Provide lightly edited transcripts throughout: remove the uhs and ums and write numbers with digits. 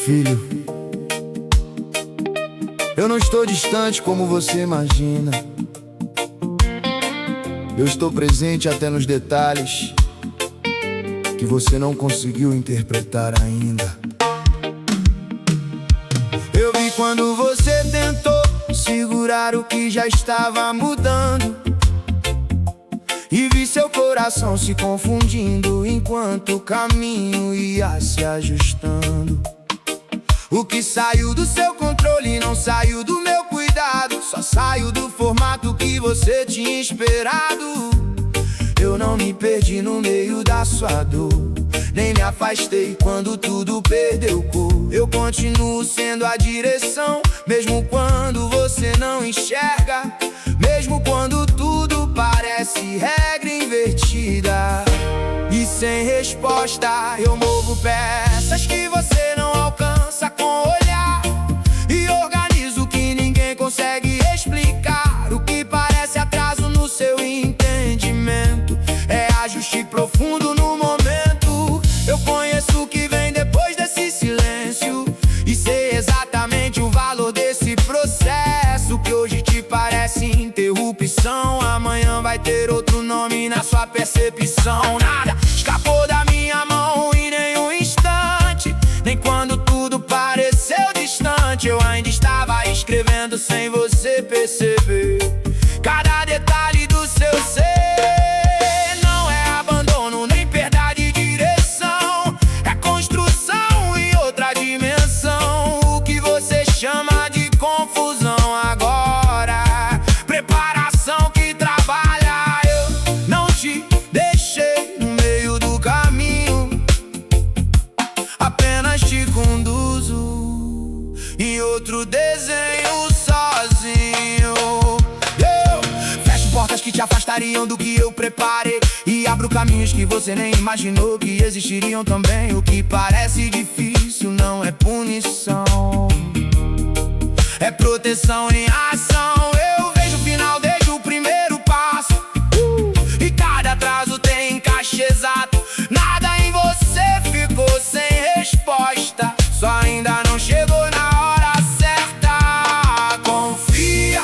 Filho, eu não estou distante como você imagina. Eu estou presente até nos detalhes que você não conseguiu interpretar ainda. Eu vi quando você tentou segurar o que já estava mudando, e vi seu coração se confundindo enquanto o caminho ia se ajustando. O que saiu do seu controle não saiu do meu cuidado, só saiu do formato que você tinha esperado. Eu não me perdi no meio da sua dor, nem me afastei quando tudo perdeu cor. Eu continuo sendo a direção, mesmo quando você não enxerga, mesmo quando tudo parece regra invertida. E sem resposta eu movo peças que você não alcança com olhar, e organizo o que ninguém consegue explicar. O que parece atraso no seu entendimento é ajuste profundo no momento. Eu conheço o que vem depois desse silêncio e sei exatamente o valor desse processo. Que hoje te parece interrupção, amanhã vai ter outro nome na sua percepção. Nada escapou da minha mão em nenhum instante, nem quando tudo pareceu distante. Eu ainda estava escrevendo sem você perceber cada detalhe do seu ser. Não é abandono nem perda de direção, é construção em outra dimensão. O que você chama de confusão agora, preparação que trabalha. Eu não te deixei no meio do caminho, apenas te conduzo em outro desenho sozinho. Eu fecho portas que te afastariam do que eu preparei, e abro caminhos que você nem imaginou que existiriam também. O que parece difícil não é punição, é proteção em ação. Eu vejo o final desde o primeiro passo, e cada atraso tem encaixe exato. Nada em você ficou sem resposta, só ainda não chegou na hora certa. Confia,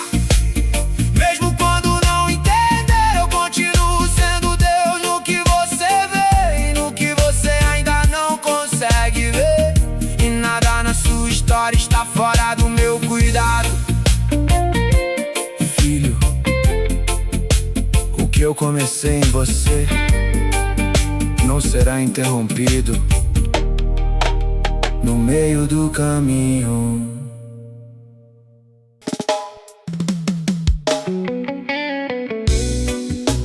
mesmo quando não entender, eu continuo sendo Deus no que você vê e no que você ainda não consegue ver. E nada na sua história está fora do meu cuidado. Filho, o que eu comecei em você não será interrompido no meio do caminho.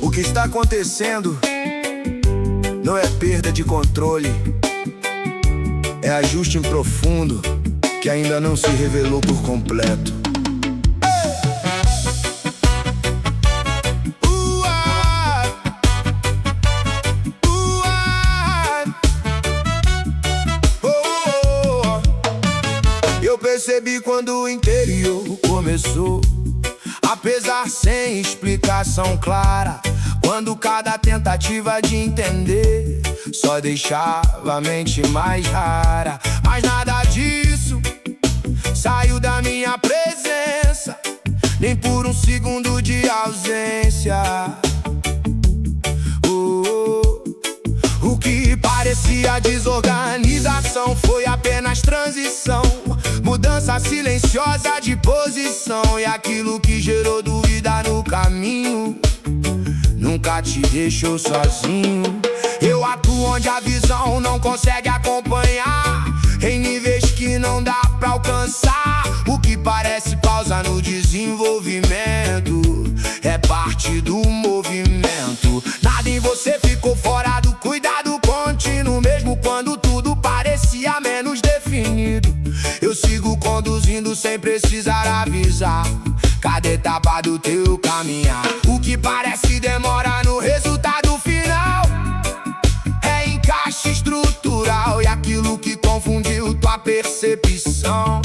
O que está acontecendo não é perda de controle, é ajuste em profundo que ainda não se revelou por completo. Eu percebi quando o interior começou a pesar sem explicação clara, quando cada tentativa de entender só deixava a mente mais rara. Mas nada disso saiu da minha presença, nem por um segundo de ausência. O que parecia desorganização foi apenas transição, mudança silenciosa de posição. E aquilo que gerou dúvida no caminho nunca te deixou sozinho. Eu atuo onde a visão não consegue acompanhar, em níveis que não dá pra alcançar. O que parece pausa no desenvolvimento é parte do movimento. Nada em você ficou fora do cuidado contínuo, mesmo quando tudo parecia menos definido. Eu sigo conduzindo sem precisar avisar cada etapa do teu caminhar. O que parece demora no resultado final é encaixe estrutural, e aquilo que confundiu tua percepção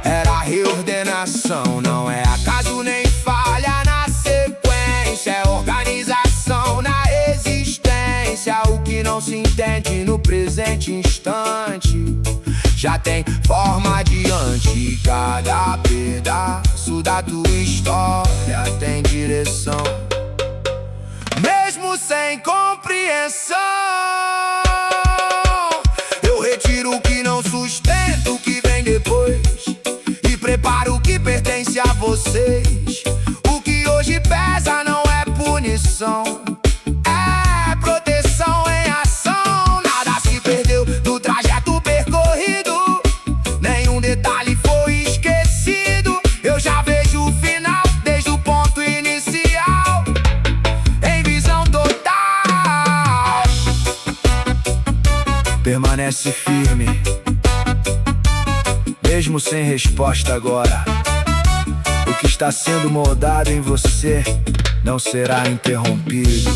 era reordenação. Não é acaso nem falha na sequência, é organização na existência. O que não se entende no presente instante já tem forma adiante. Cada pedaço da tua história tem direção, mesmo sem compreensão. Eu retiro o que não sustenta o que vem depois e preparo o que pertence a vocês. O que hoje pesa não é punição, é proteção em ação. Nada se perdeu do trajeto percorrido, nenhum detalhe foi esquecido. Eu já vejo o final desde o ponto inicial, em visão total. Permanece firme, mesmo sem resposta agora. O que está sendo moldado em você não será interrompido.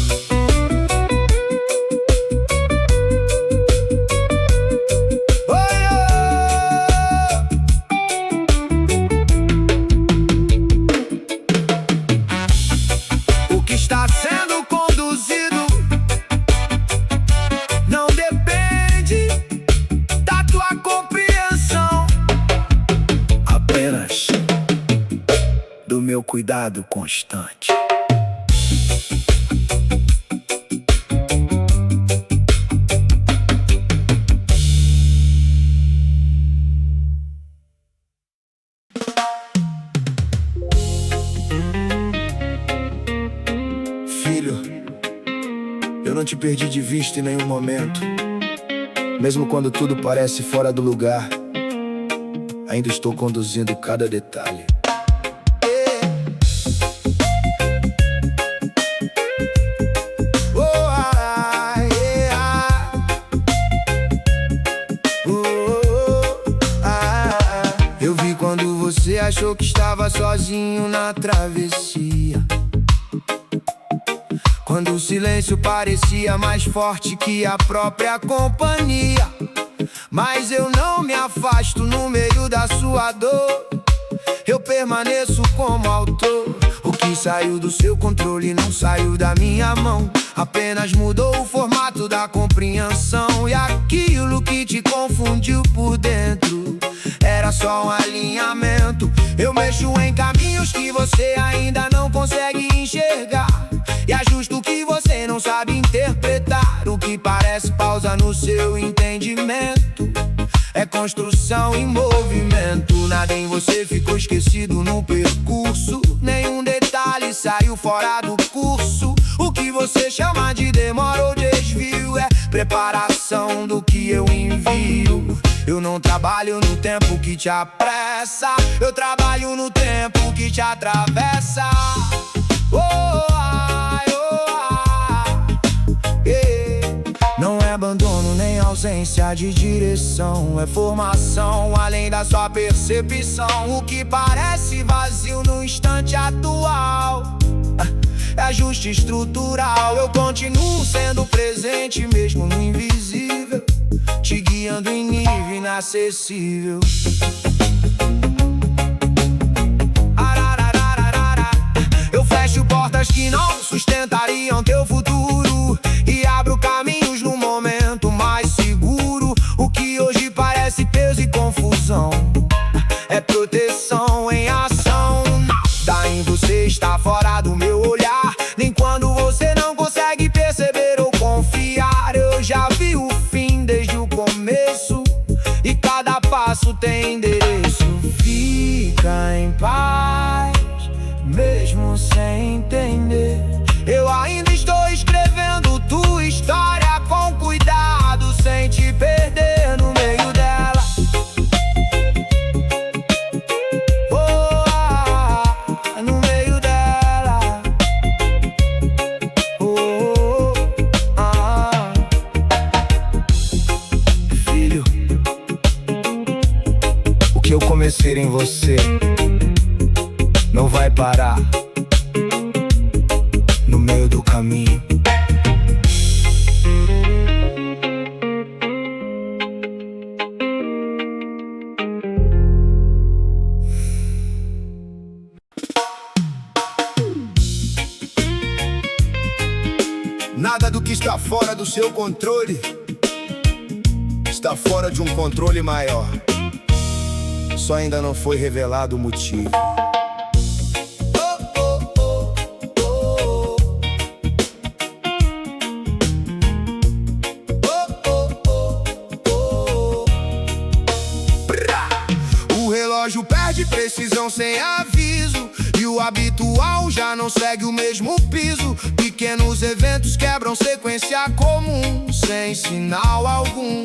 O que está sendo conduzido não depende da tua compreensão, apenas do meu cuidado constante. Filho, eu não te perdi de vista em nenhum momento. Mesmo quando tudo parece fora do lugar, ainda estou conduzindo cada detalhe. Eu vi quando você achou que estava sozinho na travessia, quando o silêncio parecia mais forte que a própria companhia. Mas eu não me afasto no meio da sua dor, eu permaneço como autor. O que saiu do seu controle não saiu da minha mão, apenas mudou o formato da compreensão. E aquilo que te confundiu por dentro era só um alinhamento. Eu mexo em caminhos que você ainda não consegue enxergar, e ajusto o que você não sabe interpretar. O que parece pausa no seu entendimento é construção em movimento. Nada em você ficou esquecido no percurso, nenhum detalhe saiu fora do curso. O que você chama de demora ou desvio é preparação do que eu envio. Eu não trabalho no tempo que te apressa, eu trabalho no tempo que te atravessa. Não é abandono nem ausência de direção, é formação além da sua percepção. O que parece vazio no instante atual é ajuste estrutural. Eu continuo sendo presente mesmo no invisível, te guiando em nível inacessível. Eu fecho portas que não sustentariam teu futuro e abro caminhos no momento mais seguro. O que hoje parece peso e confusão é proteção em ação. Nada em você está fora do meu olhar, nem quando você não consegue perceber ou confiar. Eu já vi o fim desde o começo e cada passo tem endereço. Fica em paz, mesmo sem entender. Eu ainda estou escrevendo tua história com cuidado, sem te perder no meio dela. No meio dela. Filho, o que eu comecei em você não vai parar no meio do caminho. Nada do que está fora do seu controle está fora de um controle maior. Só ainda não foi revelado o motivo. O relógio perde precisão sem aviso, e o habitual já não segue o mesmo piso. Pequenos eventos quebram sequência comum, sem sinal algum.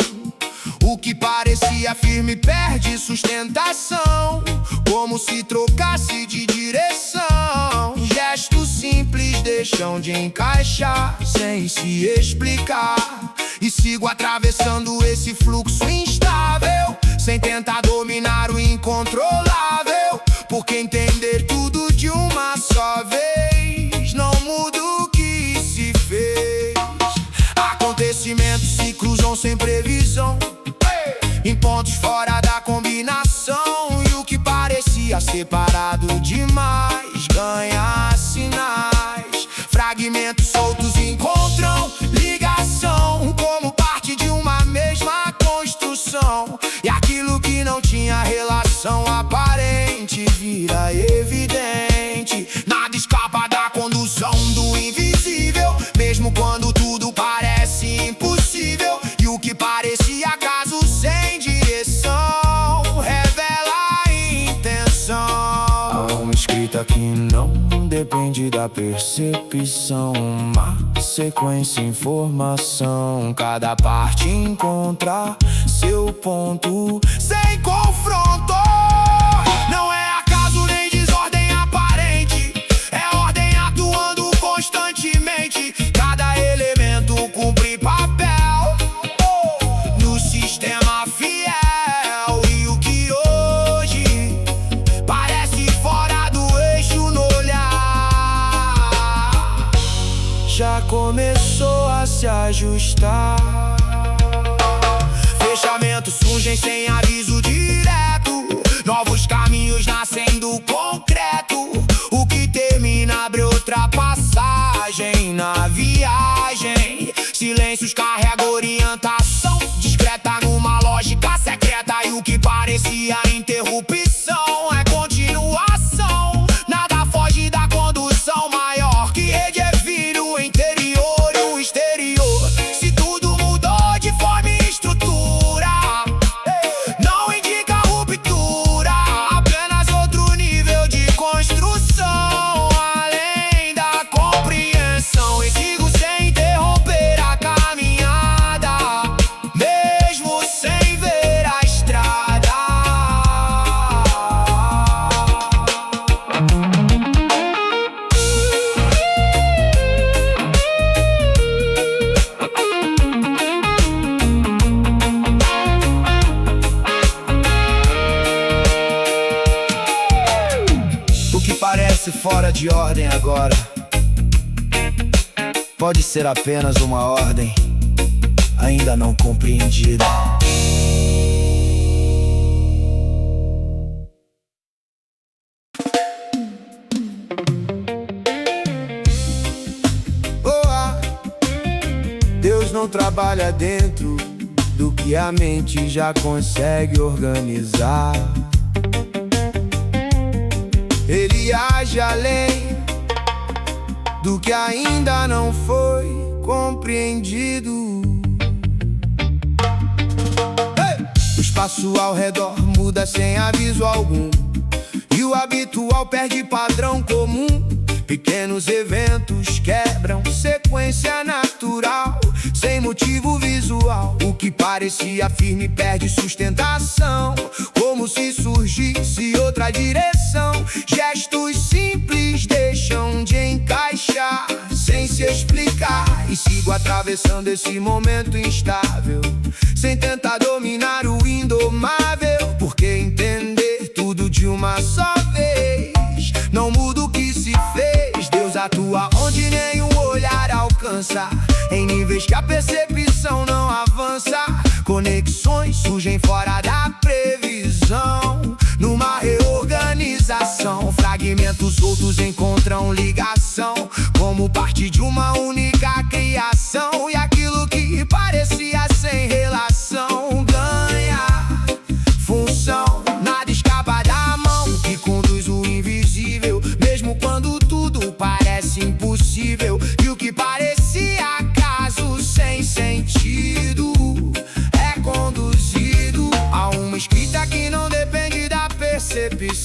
O que parecia firme perde sustentação, como se trocasse de direção. Gestos simples deixam de encaixar, sem se explicar. E sigo atravessando esse fluxo instável, sem tentar dominar o incontrolável. Porque entender tudo de uma só vez não muda o que se fez. Acontecimentos se cruzam sem previsão, em pontos fora da combinação. E o que parecia separado demais ganha sinais. Fragmentos soltos encontram ligação, como parte de uma mesma construção. E aquilo que não tinha relação aparente vira evidente. Nada escapa da condução do invisível, mesmo quando tudo parece impossível. E o que parecia acaso sem direção revela a intenção. Há uma escrita que não depende da percepção, uma sequência, informação. Cada parte encontra seu ponto sem confronto. Não é acaso nem desordem aparente, é ordem atuando constantemente. Cada elemento cumpre papel no sistema fiel. E o que hoje parece fora do eixo no olhar já começou a se ajustar. Fechamentos surgem sem aviso direto, novos caminhos nascem do concreto. O que termina abre outra passagem na viagem. Silêncios carrega orientação discreta numa lógica secreta. E o que parecia interrupção é continuação. Nada foge da condução maior que redefine o interior e o exterior. Se tudo mudou de forma e estrutura, não indica ruptura, apenas outro nível de construção, além da compreensão. E sigo sem interromper a caminhada, mesmo sem ver a estrada. O que parece fora de ordem agora pode ser apenas uma ordem ainda não compreendida. Deus não trabalha dentro do que a mente já consegue organizar. Ele age além do que ainda não foi compreendido. O espaço ao redor muda sem aviso algum, e o habitual perde padrão comum. Pequenos eventos quebram sequência natural, sem motivo visual. O que parecia firme perde sustentação, como se surgisse outra direção. Gestos simples deixam de encaixar, sem se explicar. E sigo atravessando esse momento instável, sem tentar dominar o indomável. Porque entender tudo de uma só vez não muda o que se fez. Deus atua onde nenhum olhar alcança, em níveis que a percepção não avança. Conexões surgem fora da previsão, numa reorganização. Fragmentos soltos encontram ligação, como parte de uma única criação. E aquilo que parecia sem relação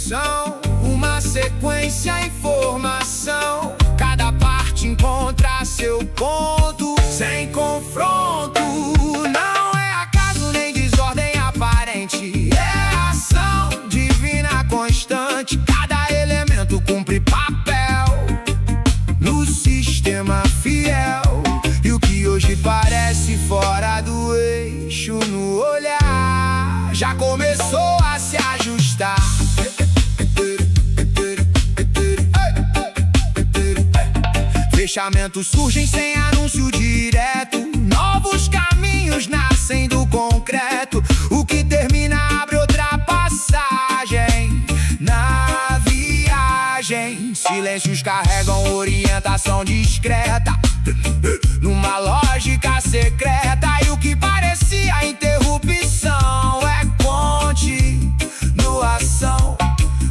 direção, uma sequência, informação. Cada parte encontra seu ponto, sem confronto. Não é acaso nem desordem aparente, é ação divina constante. Cada elemento cumpre papel no sistema fiel. E o que hoje parece fora do eixo, no olhar já começou a se ajustar. Fechamentos surgem sem anúncio direto, novos caminhos nascem do concreto. O que termina abre outra passagem na viagem. Silêncios carregam orientação discreta numa lógica secreta. E o que parecia interrupção é continuação.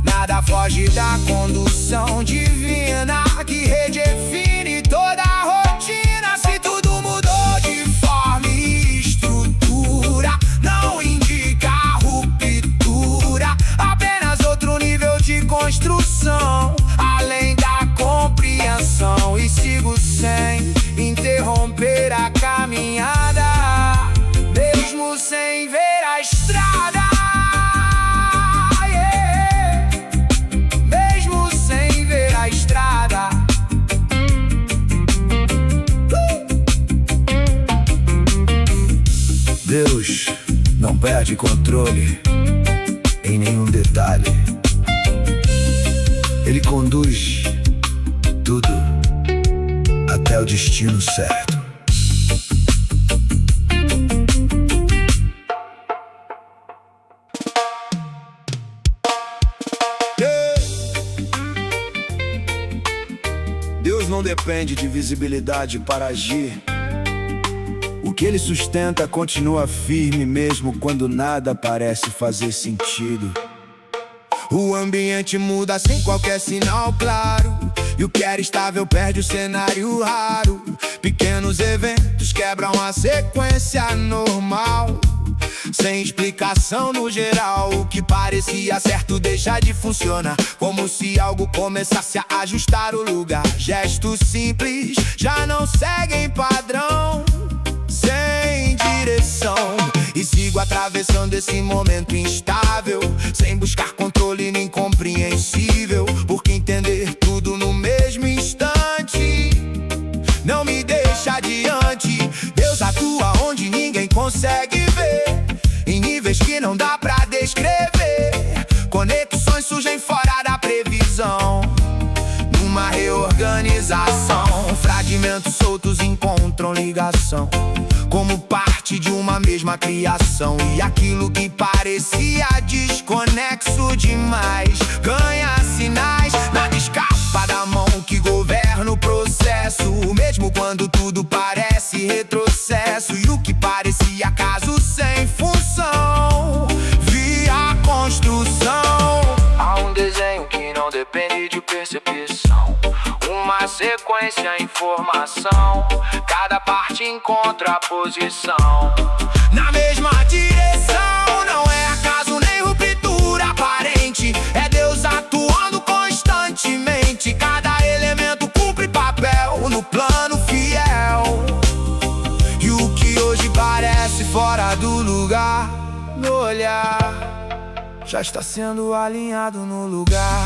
Nada foge da condução divina que redefine toda a rotina. Se tudo mudou de forma e estrutura, não indica ruptura, apenas outro nível de construção, além da compreensão. E sigo sem interromper a caminhada, mesmo sem ver a estrada. Mesmo sem ver a estrada. Deus não perde controle em nenhum detalhe. Ele conduz tudo até o destino certo. Deus não depende de visibilidade para agir. O que Ele sustenta continua firme mesmo quando nada parece fazer sentido. O ambiente muda sem qualquer sinal claro, e o que era estável perde o cenário raro. Pequenos eventos quebram a sequência normal, sem explicação no geral. O que parecia certo deixa de funcionar, como se algo começasse a ajustar o lugar. Gestos simples já não seguem padrão, sem direção. E sigo atravessando esse momento instável, sem buscar controle nem compreensível, porque entender tudo no mesmo instante não me deixa adiante. Deus atua onde ninguém consegue ver, em níveis que não dá pra descrever. Conexões surgem fora da previsão, numa reorganização. Fragmentos soltos encontram ligação, como parte de uma mesma criação. E aquilo que parecia desconexo demais ganha sinais. Nada escapa da mão que governa o processo, mesmo quando tudo parece retrocesso. E o que parecia caso sem função via construção. Há um desenho que não depende de percepção, uma sequência, informação. Cada parte encontra a posição na mesma direção. Não é acaso nem ruptura aparente, é Deus atuando constantemente. Cada elemento cumpre papel no plano fiel. E o que hoje parece fora do lugar, no olhar já está sendo alinhado no lugar.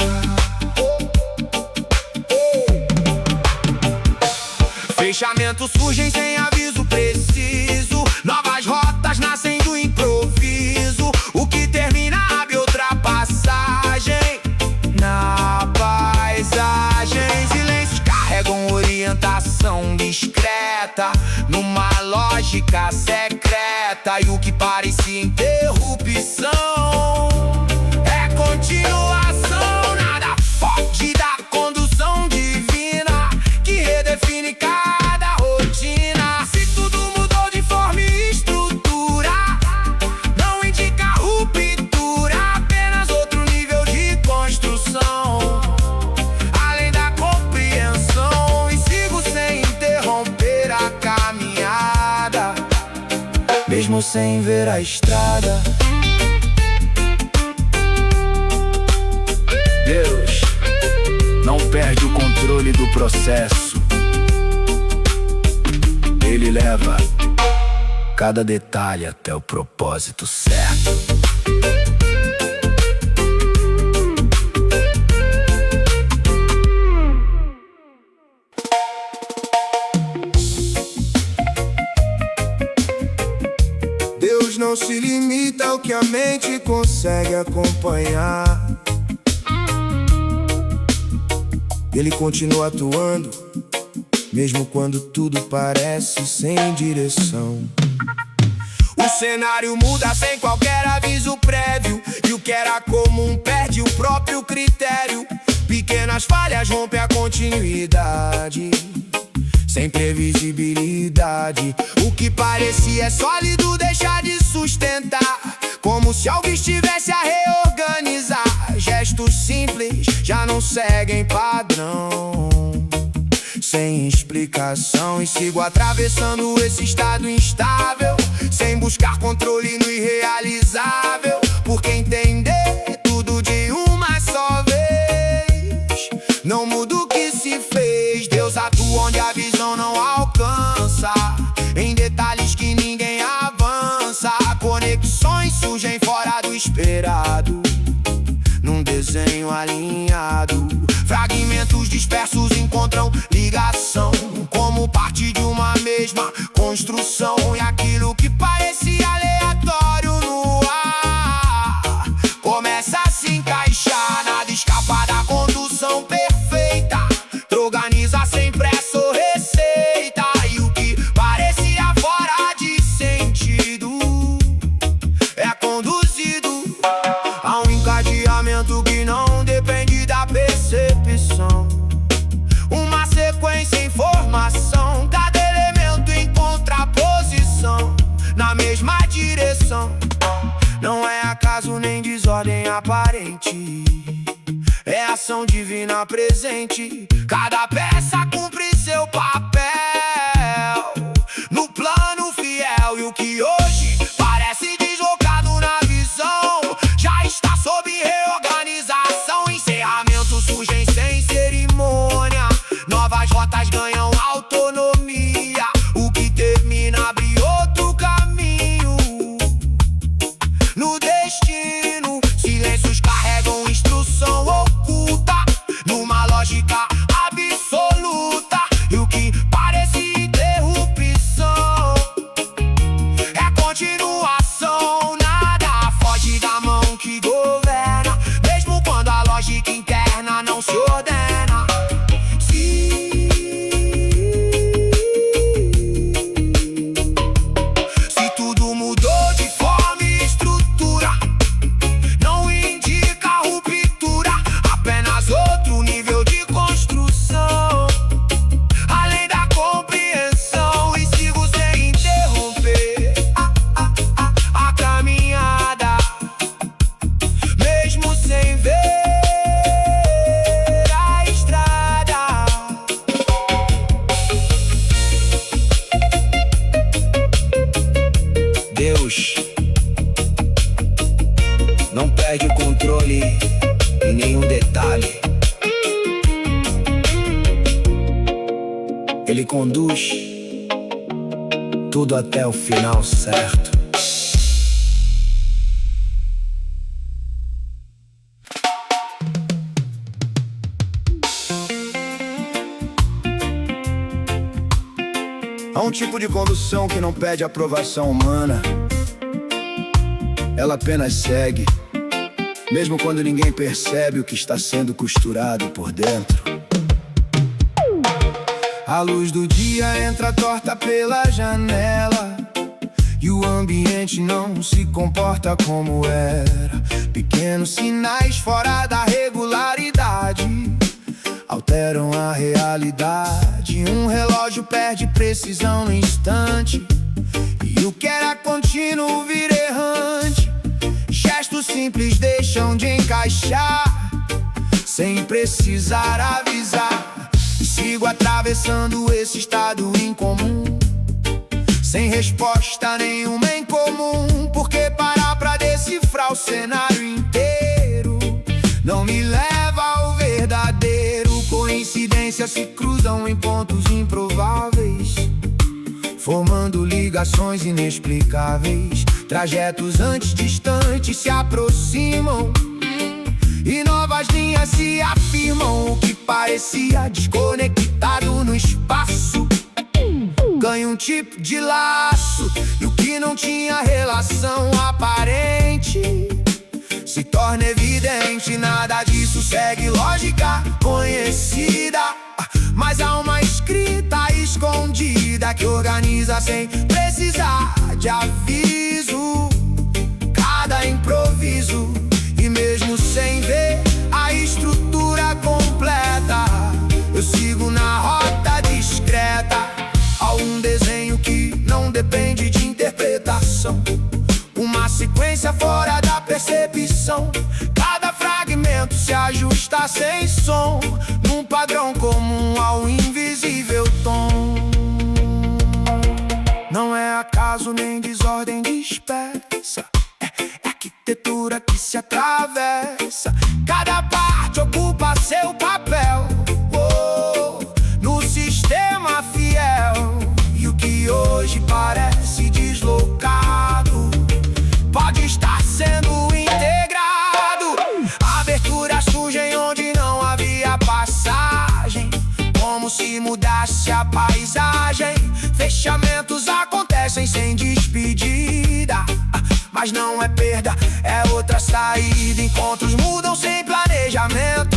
Fechamentos surgem sem aviso preciso, novas rotas nascem do improviso. O que termina abre outra passagem na paisagem. Silêncios carregam orientação discreta, numa lógica secreta. E o que parecia interrupção é continuação. Nada foge da condução divina que redefine cada rotina. Se tudo mudou de forma e estrutura, não indica ruptura, apenas outro nível de construção, além da compreensão. E sigo sem interromper a caminhada, mesmo sem ver a estrada. não perde o controle do processo. Ele leva cada detalhe até o propósito certo. Deus não se limita ao que a mente consegue acompanhar. Ele continua atuando, mesmo quando tudo parece sem direção. O cenário muda sem qualquer aviso prévio, e o que era comum perde o próprio critério. Pequenas falhas rompem a continuidade, sem previsibilidade. O que parecia sólido deixa de sustentar, como se algo estivesse a reorganizar. Gestos simples já não seguem padrão, sem explicação. E sigo atravessando esse estado instável, sem buscar controle no irrealizável. Porque entender tudo de uma só vez não muda o que se fez. Deus atua onde a visão não alcança, em detalhes que ninguém avança. Conexões surgem fora do esperado, num desenho alinhado. Fragmentos dispersos encontram ligação, como parte de uma mesma construção. E aquilo que parecia aleatório no ar começa a se encaixar. Nada escapa da condução perfeita, organiza sem pressa ou receita. E o que parecia fora de sentido é conduzido a um encadeamento que não depende da percepção. Uma sequência em formação, cada elemento em contraposição, na mesma direção. Não é acaso nem desordem aparente, é ação divina presente. Cada peça cumpre seu papel no plano fiel. E o que hoje parece deslocado na visão já está sob reorganização. Encerramentos surgem sem cerimônia, novas rotas ganham autonomia. O que termina abre outro caminho no destino. Silêncios carregam instrução oculta, numa lógica absoluta. E o que parecia interrupção é continuação. Nada foge da mão que governa, mesmo quando a lógica interna não se ordena. Se tudo mudou de forma e estrutura, não indica ruptura, apenas outro nível de construção, além da compreensão. E sigo sem interromper a caminhada, mesmo sem ver a estrada. Deus não perde o controle em nenhum detalhe. Ele conduz tudo até o final certo. Há um tipo de condução que não pede aprovação humana. Ela apenas segue, mesmo quando ninguém percebe o que está sendo costurado por dentro. A luz do dia entra torta pela janela, e o ambiente não se comporta como era. Pequenos sinais fora da regularidade alteram a realidade. Um relógio perde precisão no instante, e o que era contínuo vira errante. Gestos simples deixam de encaixar, sem precisar avisar. Sigo atravessando esse estado incomum, sem resposta nenhuma em comum. Porque parar pra decifrar o cenário inteiro não me leva ao verdadeiro. frequências se cruzam em pontos improváveis, formando ligações inexplicáveis. Trajetos antes distantes se aproximam e novas linhas se afirmam. O que parecia desconectado no espaço ganha um tipo de laço, e o que não tinha relação aparente se torna evidente. Nada disso segue lógica conhecida, mas há uma escrita escondida que organiza sem precisar de aviso cada improviso. E mesmo sem ver a estrutura completa, eu sigo na rota discreta. Há um desenho que não depende de interpretação, uma sequência fora da percepção. Cada fragmento se ajusta sem som, num padrão comum ao invisível tom. Não é acaso nem desordem dispersa, é arquitetura que se atravessa. Cada parte ocupa seu papel, no sistema fiel. E o que hoje parece deslocado pode estar sendo integrado. Aberturas surgem onde não havia passagem, como se mudasse a paisagem. Fechamentos acontecem sem despedida, mas não é perda, é outra saída. Encontros mudam sem planejamento,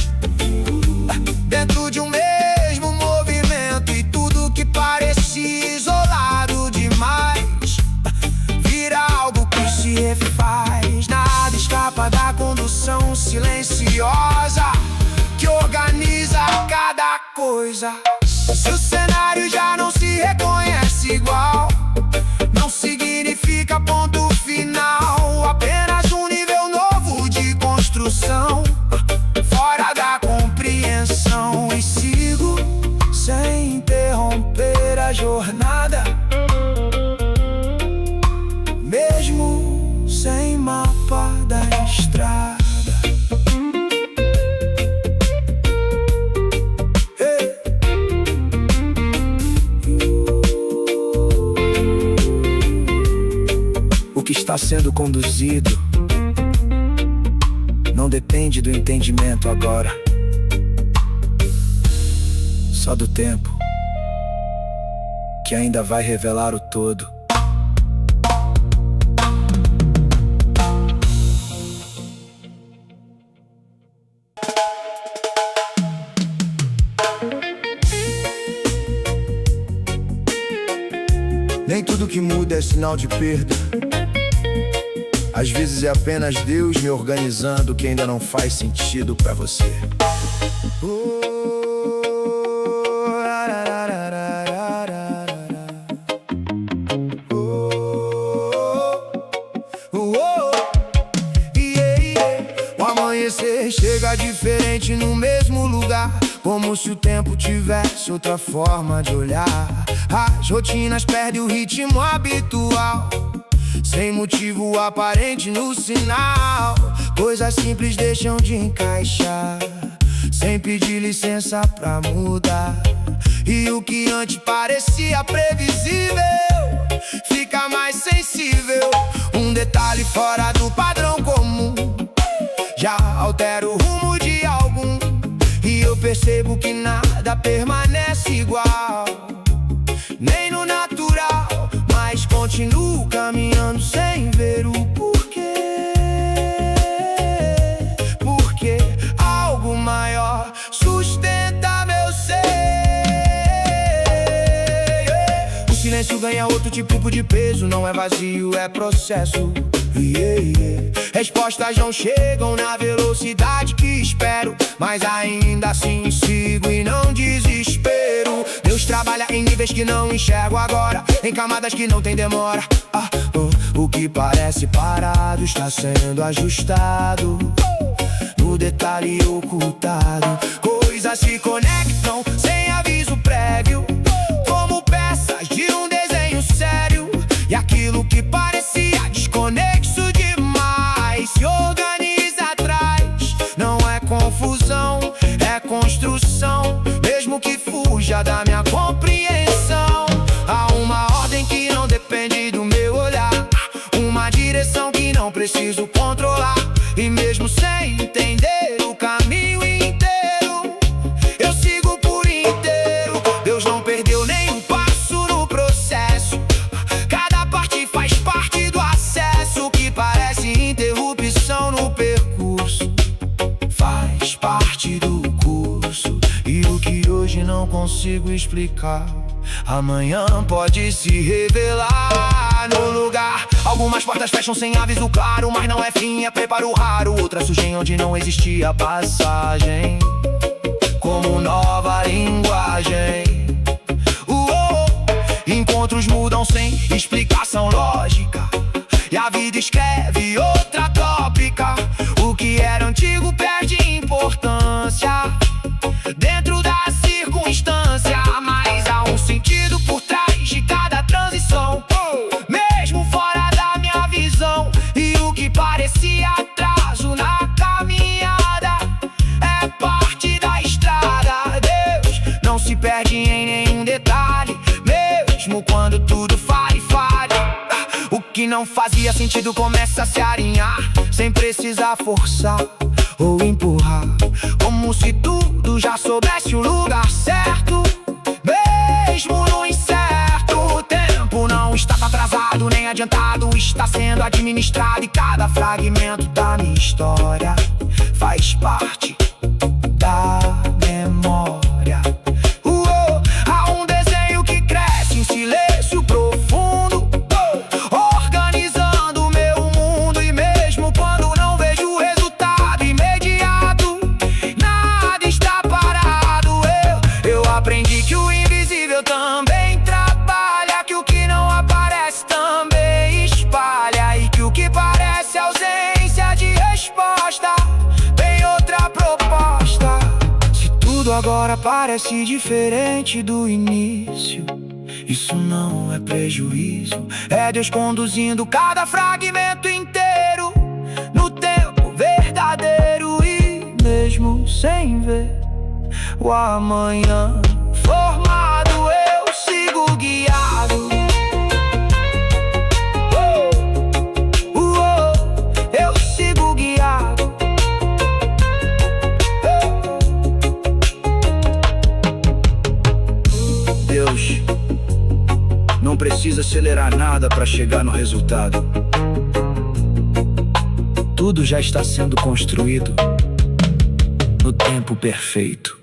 dentro de um mesmo movimento. E tudo que parecia isolado demais vira algo que se refaz. Nada escapa da condução silenciosa que organiza cada coisa. Se o cenário já não se reconhece igual, não significa ponto final, apenas um nível novo de construção, fora da compreensão. E sigo sem interromper a jornada, mesmo sem mapa da estrada. O que está sendo conduzido não depende do entendimento agora, só do tempo que ainda vai revelar o todo. Nem tudo que muda é sinal de perda. Às vezes é apenas Deus me organizando o que ainda não faz sentido pra você. O amanhecer chega diferente no mesmo lugar, como se o tempo tivesse outra forma de olhar. As rotinas perdem o ritmo habitual, sem motivo aparente no sinal. Coisas simples deixam de encaixar, sem pedir licença pra mudar. E o que antes parecia previsível fica mais sensível. Um detalhe fora do padrão comum já altera o rumo de algum, e eu percebo que nada permanece igual, nem no natural, mas continuo caminhando sem ver o porquê. Porque algo maior sustenta meu ser. O silêncio ganha outro tipo de peso, não é vazio, é processo. Respostas não chegam na velocidade que espero, mas ainda assim sigo e não desespero. Deus trabalha em níveis que não enxergo agora, em camadas que não tem demora. O que parece parado está sendo ajustado, no detalhe ocultado. Coisas se conectam sem aviso prévio, como peças de um desenho sério. E aquilo que parecia desconexo demais se organiza atrás. Não é confusão, é construção, mesmo que fuja da minha compreensão. Há uma ordem que não depende do meu olhar, uma direção que não preciso controlar. E mesmo sem entender o caminho inteiro, eu sigo por inteiro. Deus não perdeu nenhum passo no processo, cada parte faz parte do acesso. O que parece interrupção no percurso faz parte do curso. E o que hoje não consigo explicar, amanhã pode se revelar no lugar. Algumas portas fecham sem aviso claro, mas não é fim, é preparo raro. Outras surgem onde não existia passagem, como nova linguagem. Encontros mudam sem explicação lógica, e a vida escreve outra tópica. O que era antigo perde importância dentro da circunstância, mas há um sentido por trás de cada transição, mesmo fora da minha visão. E o que parecia atraso na caminhada é parte da estrada. Deus não se perde em nenhum detalhe, mesmo quando tudo falha e falha. O que não fazia sentido começa a se alinhar, sem precisar forçar ou empurrar, como se tudo já soubesse o lugar certo. Mesmo no incerto, o tempo não está atrasado nem adiantado, está sendo administrado. E cada fragmento da minha história faz parte da memória. Há um desenho que cresce em silêncio profundo, organizando o meu mundo. E mesmo quando não vejo o resultado imediato, nada está parado. Eu aprendi que o invisível também trabalha, que o que não aparece também espalha, e que o que parece ausência de resposta tem outra proposta. Se tudo agora parece diferente do início, isso não é prejuízo, é Deus conduzindo cada fragmento inteiro no tempo verdadeiro. E mesmo sem ver o amanhã formado, eu sigo guiado. Eu sigo guiado. Deus não precisa acelerar nada para chegar no resultado. Tudo já está sendo construído no tempo perfeito.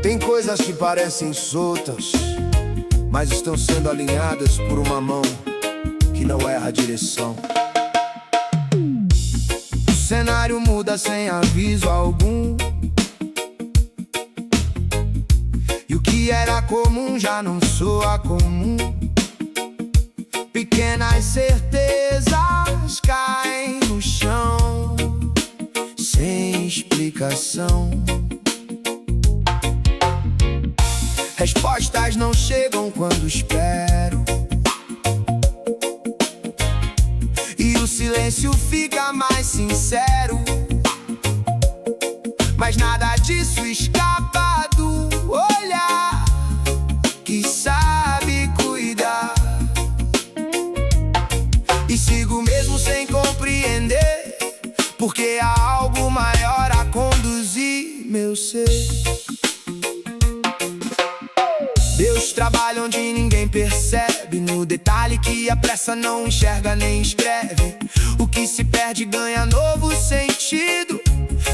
Tem coisas que parecem soltas, mas estão sendo alinhadas por uma mão que não erra a direção. O cenário muda sem aviso algum, e o que era comum já não soa comum. Pequenas certezas caem no chão, sem explicação. Respostas não chegam quando espero, e o silêncio fica mais sincero. Mas nada disso escapa do olhar que sabe cuidar. E sigo mesmo sem compreender, porque há algo maior a conduzir meu ser. Deus trabalha onde ninguém percebe, no detalhe que a pressa não enxerga nem escreve. O que se perde ganha novo sentido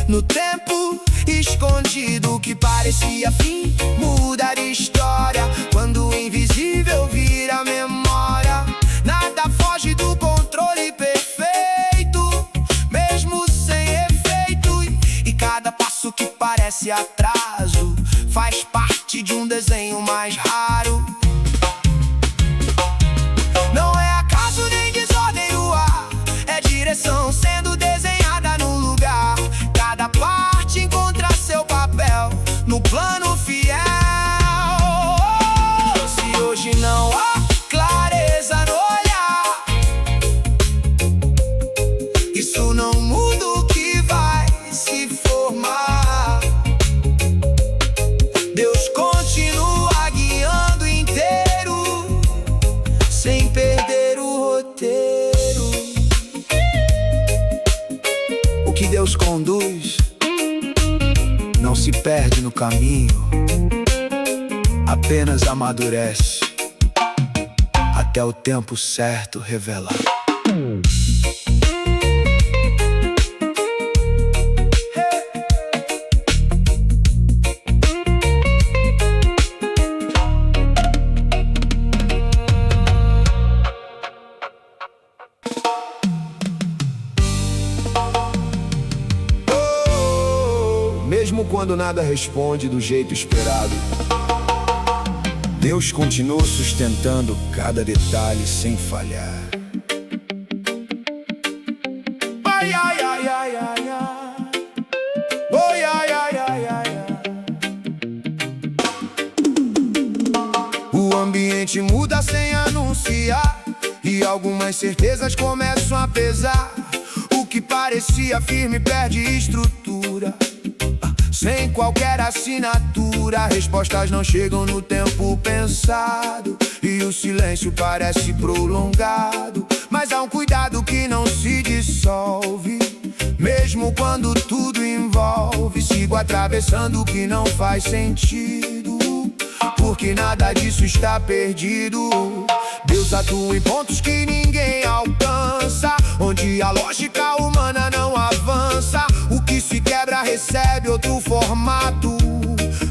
no tempo escondido. O que parecia fim muda de história quando o invisível vira memória. Nada foge do controle perfeito, mesmo sem efeito. E cada passo que parece atraso faz parte de um desenho mais raro. Não é acaso nem desordem o ar, é direção sendo desenhada no lugar. Cada parte encontra seu papel no plano fiel. Se hoje não há clareza, um mundo que vai se formar. Deus continua guiando inteiro, sem perder o roteiro. O que Deus conduz não se perde no caminho, apenas amadurece até o tempo certo revelar. Mesmo quando nada responde do jeito esperado, Deus continua sustentando cada detalhe sem falhar. Ai, ai, ai, ai, ai, ai. Oi, ai, ai, ai, ai, ai. O ambiente muda sem anunciar, e algumas certezas começam a pesar. O que parecia firme perde estrutura, sem qualquer assinatura. Respostas não chegam no tempo pensado, e o silêncio parece prolongado. Mas há um cuidado que não se dissolve, mesmo quando tudo envolve. Sigo atravessando o que não faz sentido, porque nada disso está perdido. Deus atua em pontos que ninguém alcança, onde a lógica humana não avança. O que se quebra recebe outro formato,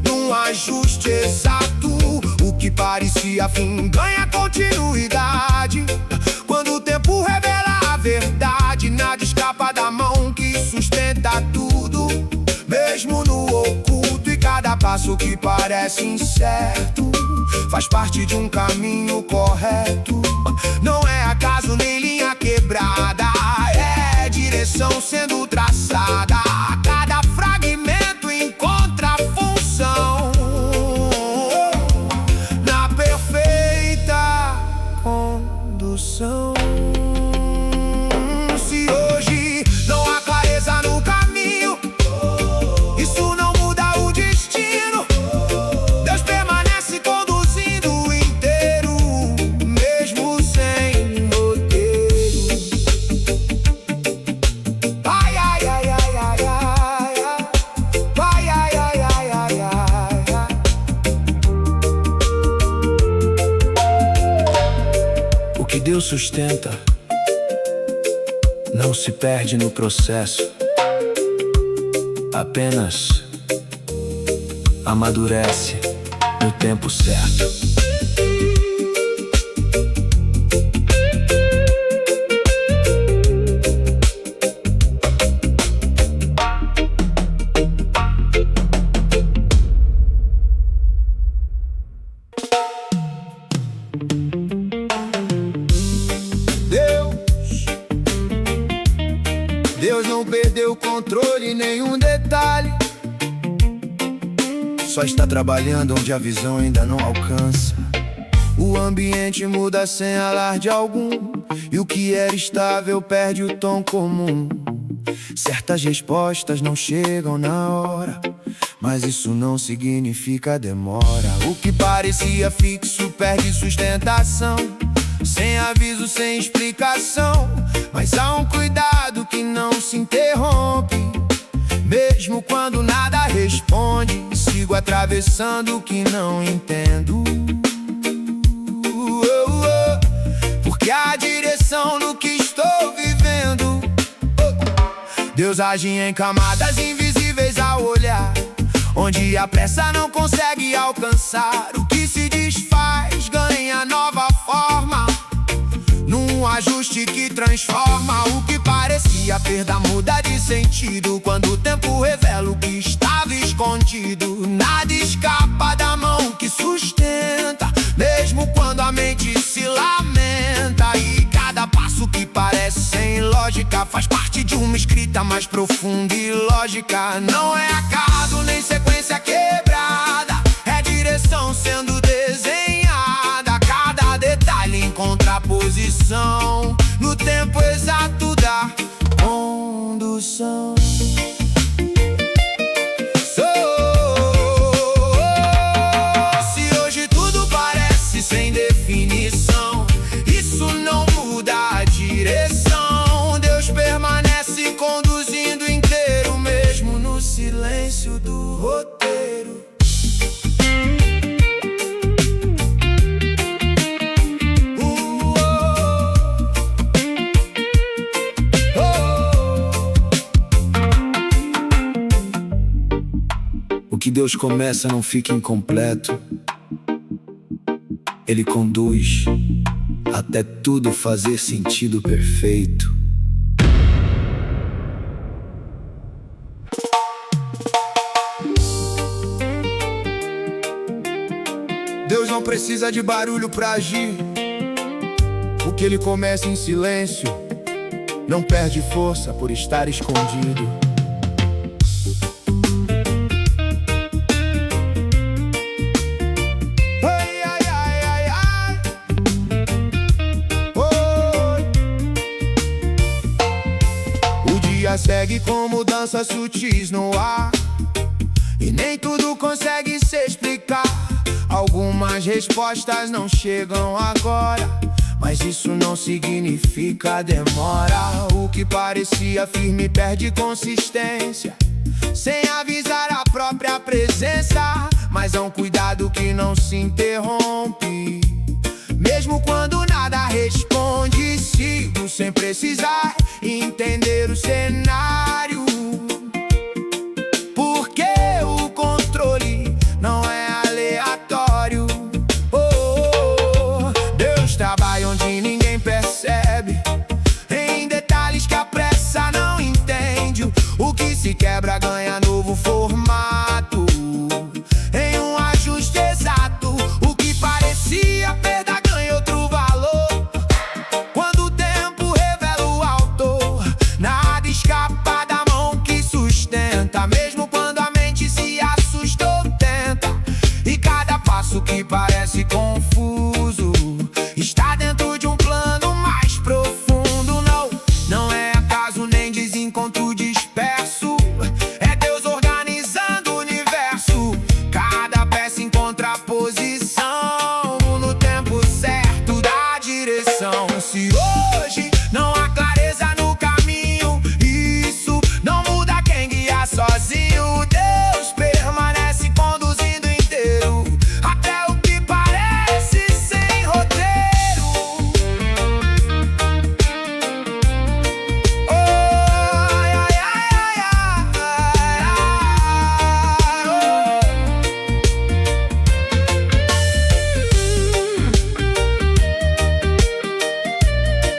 num ajuste exato. O que parecia fim ganha continuidade, quando o tempo revela a verdade. Nada escapa da mão que sustenta tudo, mesmo no oculto. E cada passo que parece incerto faz parte de um caminho correto. Não é acaso nem linha quebrada, é direção sendo traçada. Cada fragmento encontra função na perfeita condução. Se hoje não há clareza no caminho, isso não muda o destino. Deus permanece conduzindo inteiro, mesmo sem roteiro. Ai, ai, ai, ai, ai, ai, ai. Ai, ai, ai, ai, ai, ai, ai. O que Deus sustenta não se perde no processo, apenas amadurece no tempo certo. Deus não perdeu o controle, nenhum detalhe. Só está trabalhando onde a visão ainda não alcança. O ambiente muda sem alarde algum, e o que era estável perde o tom comum. Certas respostas não chegam na hora, mas isso não significa demora. O que parecia fixo perde sustentação, sem aviso, sem explicação. Mas há um cuidado que não se interrompe, mesmo quando nada responde. Sigo atravessando o que não entendo, porque há direção no que estou vivendo. Deus age em camadas invisíveis ao olhar, onde a pressa não consegue alcançar. O que se desfaz ganha nova forma, num ajuste que transforma. O que parecia perda muda de sentido, quando o tempo revela o que estava escondido. Nada escapa da mão que sustenta, mesmo quando a mente se lamenta. E cada passo que parece sem lógica faz parte de uma escrita mais profunda e lógica. Não é acaso nem sequência quebrada, é direção sendo desenhada. Cada detalhe em contraposição, no tempo exato da condução. solução. Se hoje tudo parece sem definição, isso não muda a direção. Deus permanece conduzindo inteiro, mesmo no silêncio do roteiro. O que Deus começa não fica incompleto. Ele conduz até tudo fazer sentido perfeito. Deus não precisa de barulho pra agir. O que Ele começa em silêncio não perde força por estar escondido. Segue com mudanças sutis no ar, e nem tudo consegue se explicar. Algumas respostas não chegam agora, mas isso não significa demora. O que parecia firme perde consistência, sem avisar a própria presença. Mas é um cuidado que não se interrompe, mesmo quando nada responde. Sigo sem precisar entender o cenário, porque o controle não é aleatório. Deus trabalha onde ninguém percebe, em detalhes que a pressa não entende. O que se quebra ganha novo formato, em um ajuste exato. O que parecia perda ganha outro valor, quando o tempo revela o autor. Nada escapa da mão que sustenta, mesmo quando a mente se assusta ou tenta. E cada passo que parece confuso está dentro de um plano mais profundo. Não é acaso nem desencontro disperso, é Deus organizando o universo. Cada peça encontra a posição no tempo certo da direção. Se hoje não há clareza no caminho, isso não muda quem guia sozinho. Deus permanece conduzindo inteiro, até o que parece sem roteiro. Ai, ai, ai, ai, ai.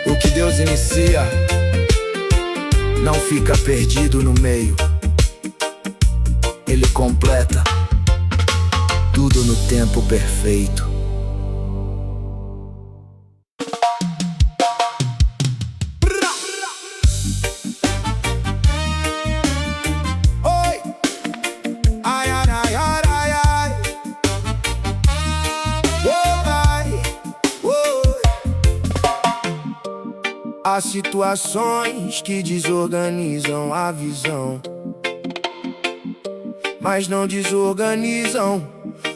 O que Deus inicia não fica perdido no meio. Ele completa tudo no tempo perfeito. Oi! Ai, ai, ai, ai, ai, ai. Oh, ai. Oh. Há situações que desorganizam a visão, mas não desorganizam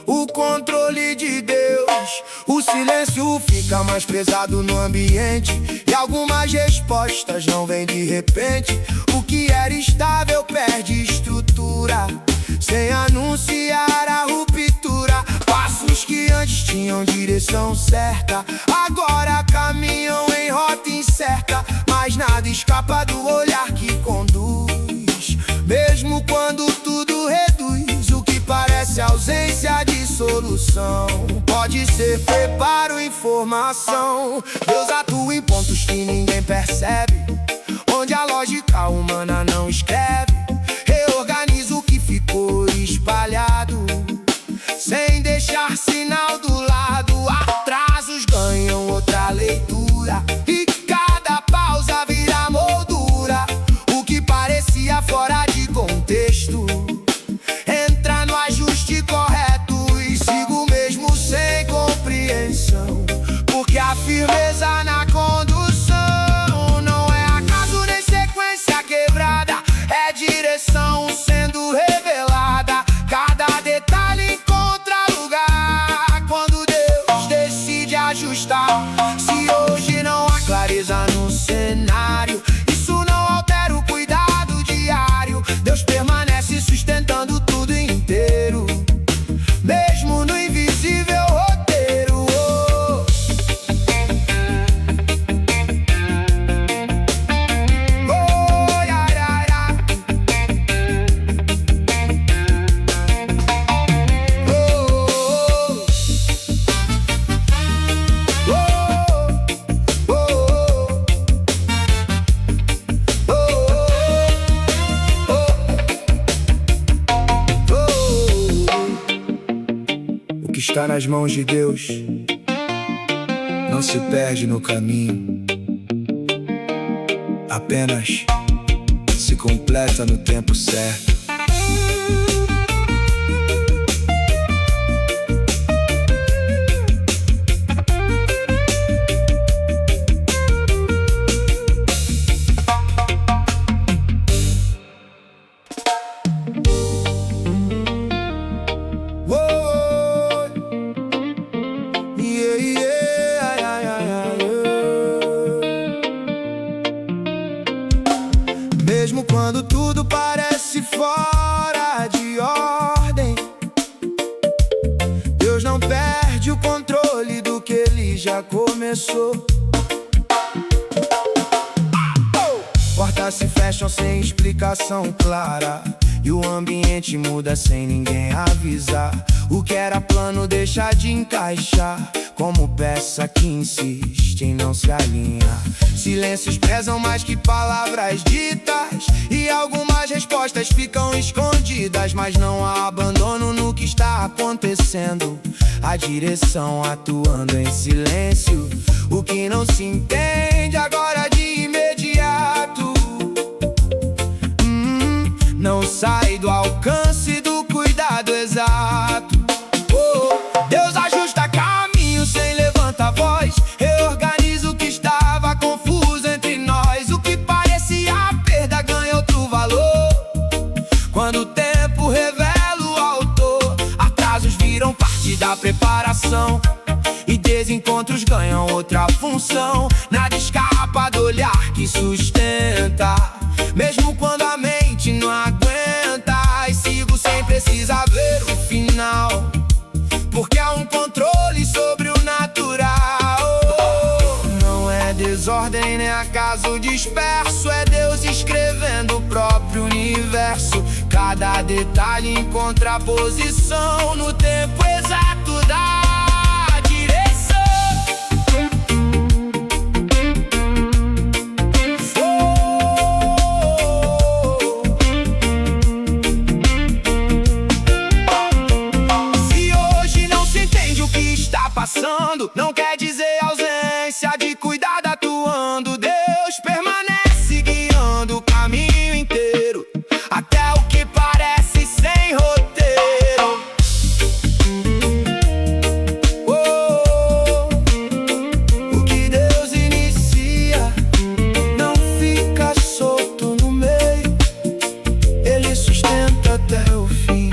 o controle de Deus. O silêncio fica mais pesado no ambiente, e algumas respostas não vêm de repente. O que era estável perde estrutura, sem anunciar a ruptura. Passos que antes tinham direção certa, agora caminham em rota incerta. Mas nada escapa do olhar que conduz, mesmo quando tudo reduz. O que parece ausência de solução pode ser preparo, informação. Deus atua em pontos que ninguém percebe, onde a lógica humana não escreve. Reorganiza o que ficou espalhado, sem deixar sinal do lado. Atrasos ganham outra leitura, e cada pausa vira moldura. O que parecia fora de contexto entra no ajuste correto, e sigo mesmo sem compreensão, porque a firmeza na condução não é acaso nem sequência quebrada. é direção sendo revelada. Cada detalhe encontra lugar quando Deus decide ajustar. Se hoje não há clareza no cenário, isso não altera o cuidado diário. Deus permanece sustentando tudo inteiro, mesmo no invisível roteiro. O que está nas mãos de Deus não se perde no caminho, apenas se completa no tempo certo. Mesmo quando tudo parece fora de ordem, Deus não perde o controle do que Ele já começou. Portas se fecham sem explicação clara, e o ambiente muda sem ninguém avisar. O que era plano deixa de encaixar, como peça que insiste em não se alinhar. Silêncios pesam mais que palavras ditas, e algumas respostas ficam escondidas. Mas não há abandono no que está acontecendo, a direção atuando em silêncio. O que não se entende agora de imediato não sai do alcance do cuidado exato. Deus ajusta caminho sem levantar voz, reorganiza o que estava confuso entre nós. O que parecia perda ganha outro valor quando o tempo revela o autor. Atrasos viram parte da preparação, e desencontros ganham outra função. Nada escapa do olhar que sustenta, mesmo quando a mente não aguenta. E sigo sem precisar ver o final, porque há um controle sobre o natural. Não é desordem nem acaso disperso, é Deus escrevendo o próprio universo. Cada detalhe encontra posição no tempo exato da passando, não quer dizer ausência de cuidado atuando. Deus permanece guiando o caminho inteiro, até o que parece sem roteiro. O que Deus inicia não fica solto no meio, Ele sustenta até o fim.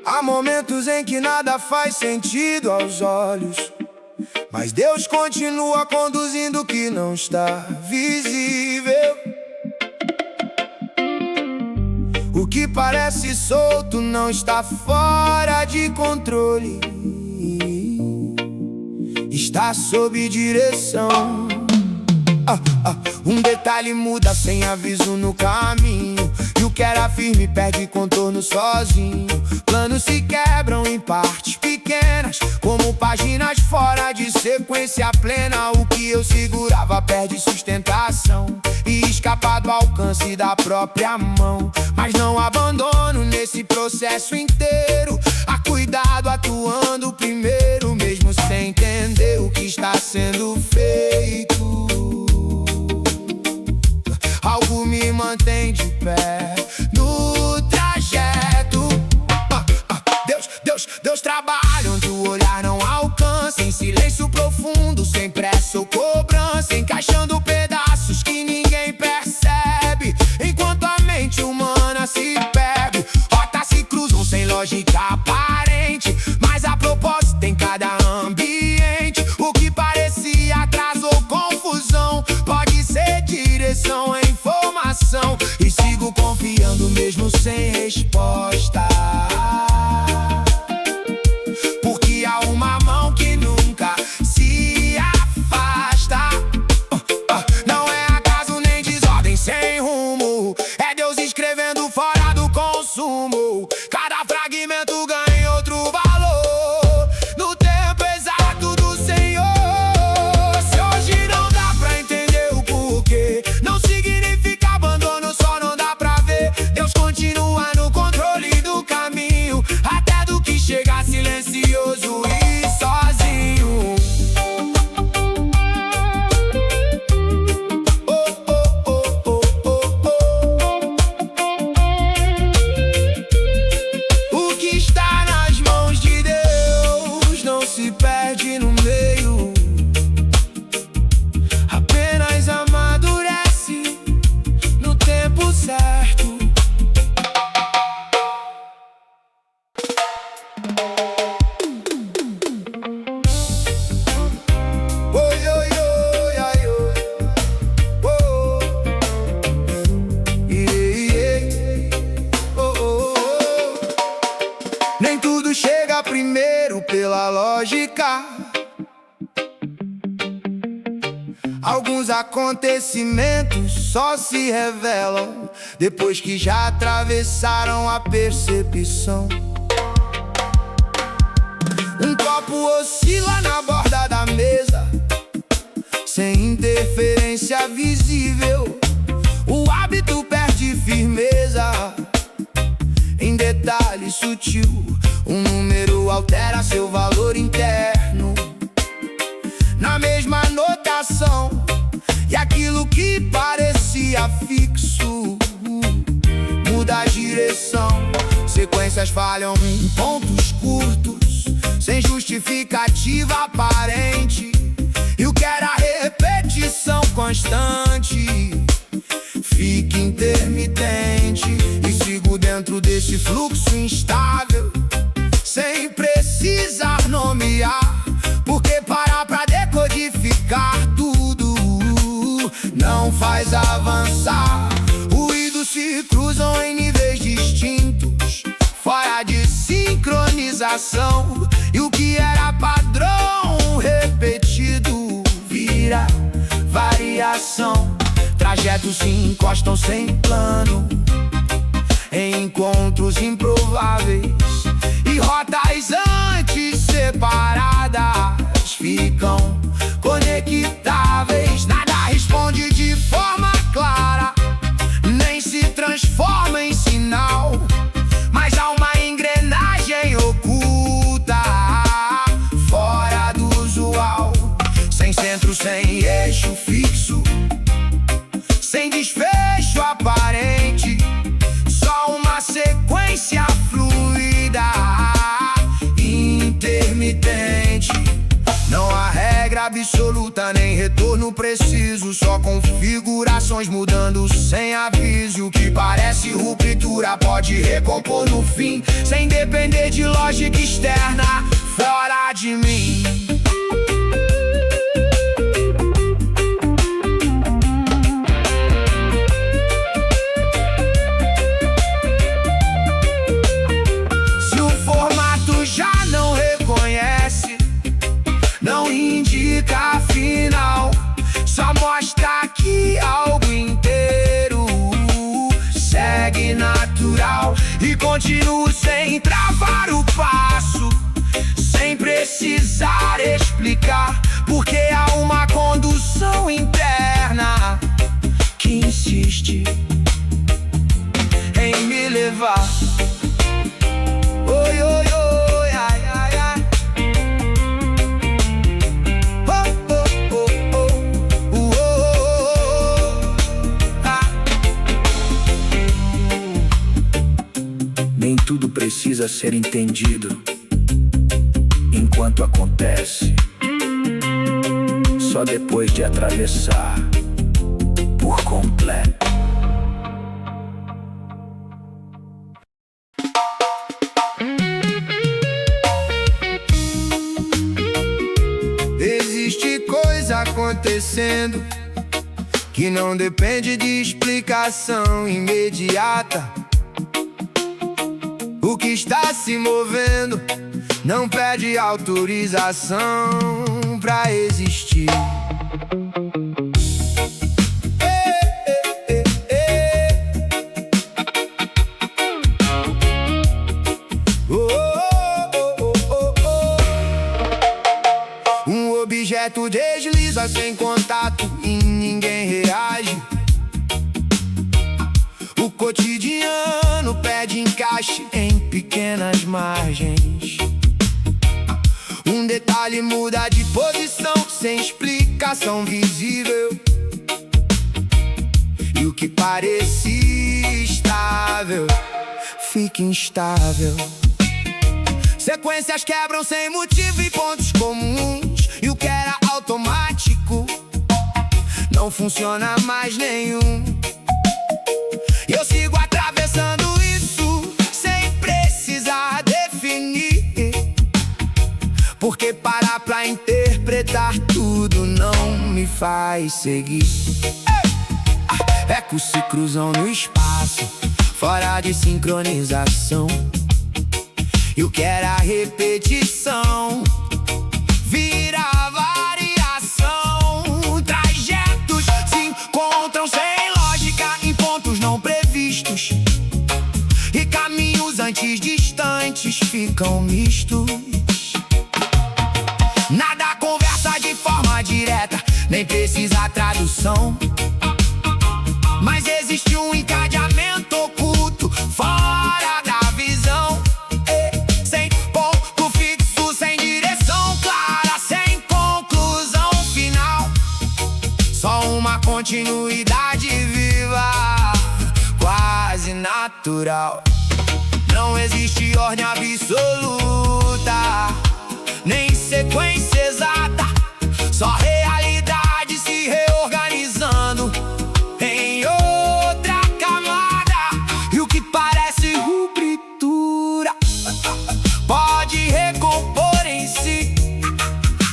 Há momentos em que nada faz sentido aos olhos, mas Deus continua conduzindo o que não está visível. O que parece solto não está fora de controle, está sob direção. Um detalhe muda sem aviso no caminho, e o que era firme perde contorno sozinho. Planos se quebram em partes pequenas, como páginas fora de sequência plena. O que eu segurava perde sustentação e escapa do alcance da própria mão. Mas não abandono nesse processo inteiro, há cuidado atuando primeiro. perde no meio, apenas amadurece no tempo certo. Nem tudo chega primeiro pela lógica. Alguns acontecimentos só se revelam depois que já atravessaram a percepção. Um copo oscila na borda da mesa, sem interferência visível. O hábito perde firmeza em detalhe sutil. Um número altera seu valor interno na mesma notação, e aquilo que parecia fixo muda a direção. Sequências falham em pontos curtos, sem justificativa aparente, e o que era repetição constante fica intermitente. E sigo dentro desse fluxo instável, sem precisar nomear, porque parar pra decodificar tudo não faz avançar. Ruídos se cruzam em níveis distintos, fora de sincronização, e o que era padrão repetido vira variação. Trajetos se encostam sem plano em encontros improváveis, e rotas antes separadas ficam conectáveis. Nada responde de forma clara, nem se transforma em sinal, mas há uma engrenagem oculta fora do usual, sem centro, sem eixo fixo, sem desfecho aparente, só uma sequência fluida, intermitente. Não há regra absoluta, nem retorno preciso, só configurações mudando sem aviso. O que parece ruptura pode recompor no fim, sem depender de lógica externa fora de mim. Final só mostra que algo inteiro segue natural, e continuo sem travar o passo, sem precisar explicar, porque há uma condução interna que insiste em me levar. Oi, oi, oi, ai, ai, ai. Nem tudo precisa ser entendido enquanto acontece, só depois de atravessar por completo. Existe coisa acontecendo que não depende de explicação imediata. O que está se movendo não pede autorização pra existir. Um objeto desliza sem contato e ninguém reage. O cotidiano pede encaixe em pequenas margens. Um detalhe muda de posição sem explicação visível, e o que parecia estável fica instável. Frequências quebram sem motivo e pontos comuns. E o que era automático não funciona mais nenhum. E eu sigo atravessando isso sem precisar definir, porque parar pra interpretar tudo não me faz seguir. Ecos se cruzam no espaço, fora de sincronização. E o que era repetição vira variação. Trajetos se encontram sem lógica em pontos não previstos, e caminhos antes distantes ficam mistos. Nada conversa de forma direta, nem precisa tradução, mas existe um encadeamento oculto fora da visão. Sem ponto fixo, sem direção clara, sem conclusão final, só uma continuidade viva, quase natural. Não existe ordem absoluta, nem sequência exata, só realidade se reorganizando em outra camada. E o que parece ruptura pode recompor em si,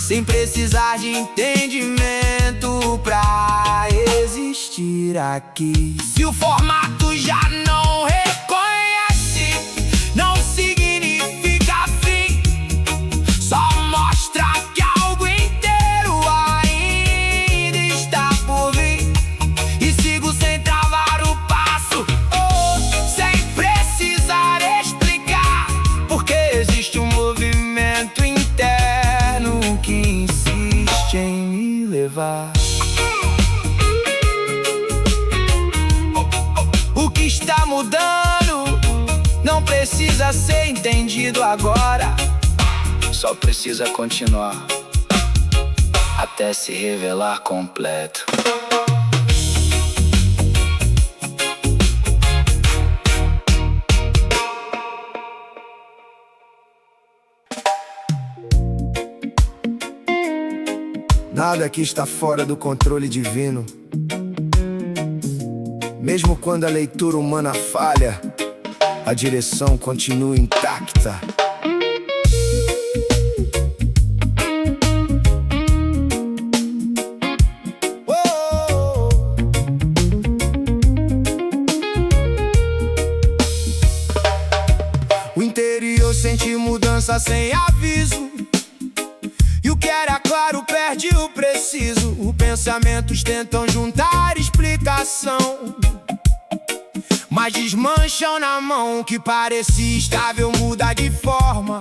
sem precisar de entendimento pra existir aqui. Se o formato já não reconhece, não significa fim, só mostra que algo inteiro ainda está por vir. E sigo sem travar o passo, sem precisar explicar, porque existe um movimento interno que insiste em me levar. O que está mudando não precisa ser entendido agora, só precisa continuar até se revelar completo. Nada aqui está fora do controle divino. Mesmo quando a leitura humana falha, a direção continua intacta. O interior sente mudança sem aviso, e o que era claro perde o preciso. Os pensamentos tentam juntar explicação, mas desmancham na mão. O que parecia estável muda de forma,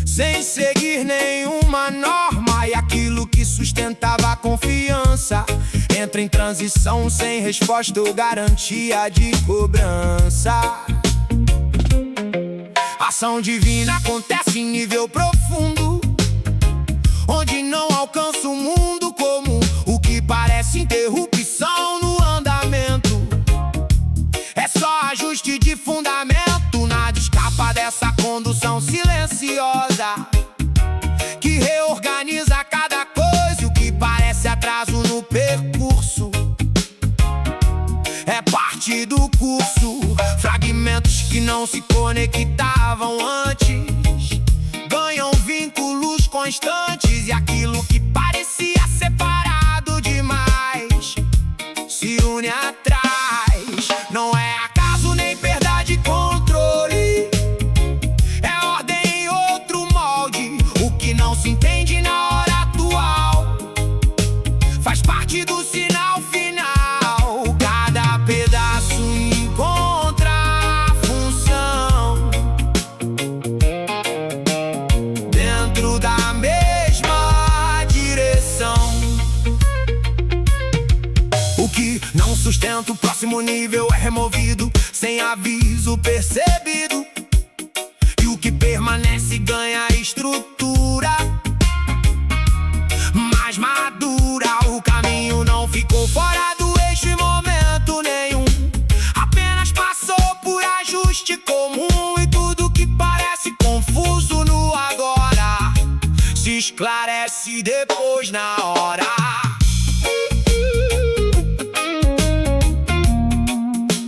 sem seguir nenhuma norma. E aquilo que sustentava a confiança entra em transição, sem resposta ou garantia de cobrança. Ação divina acontece em nível profundo, onde não alcança o mundo comum. O que parece interrupção no andamento é só ajuste de fundamento. Nada escapa dessa condução silenciosa, que reorganiza cada coisa. E o que parece atraso no percurso é parte do curso. Fragmentos que não se conectavam antes ganham vínculos constantes, e aquilo que parecia separado demais se une atrás. Não é acaso nem perda de controle, é ordem em outro molde. O que não se entende na hora atual faz parte do sinal final. Cada pedaço encontra a função dentro da mesma direção. O que não sustenta o próximo nível é removido sem aviso percebido, e o que permanece ganha estrutura mais madura. O caminho não ficou fora do eixo em momento nenhum, apenas passou por ajuste comum. E tudo que parece confuso esclarece depois na hora.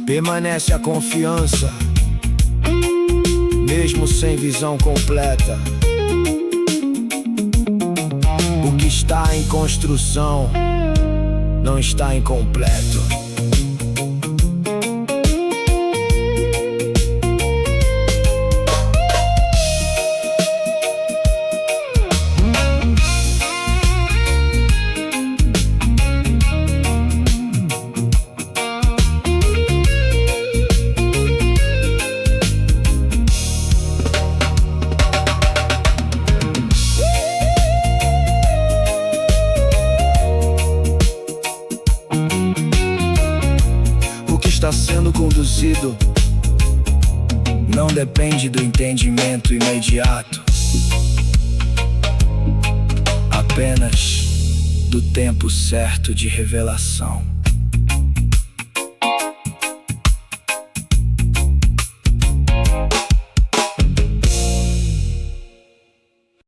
Permanece a confiança, mesmo sem visão completa. O que está em construção não está incompleto. Está sendo conduzido não depende do entendimento imediato, apenas do tempo certo de revelação.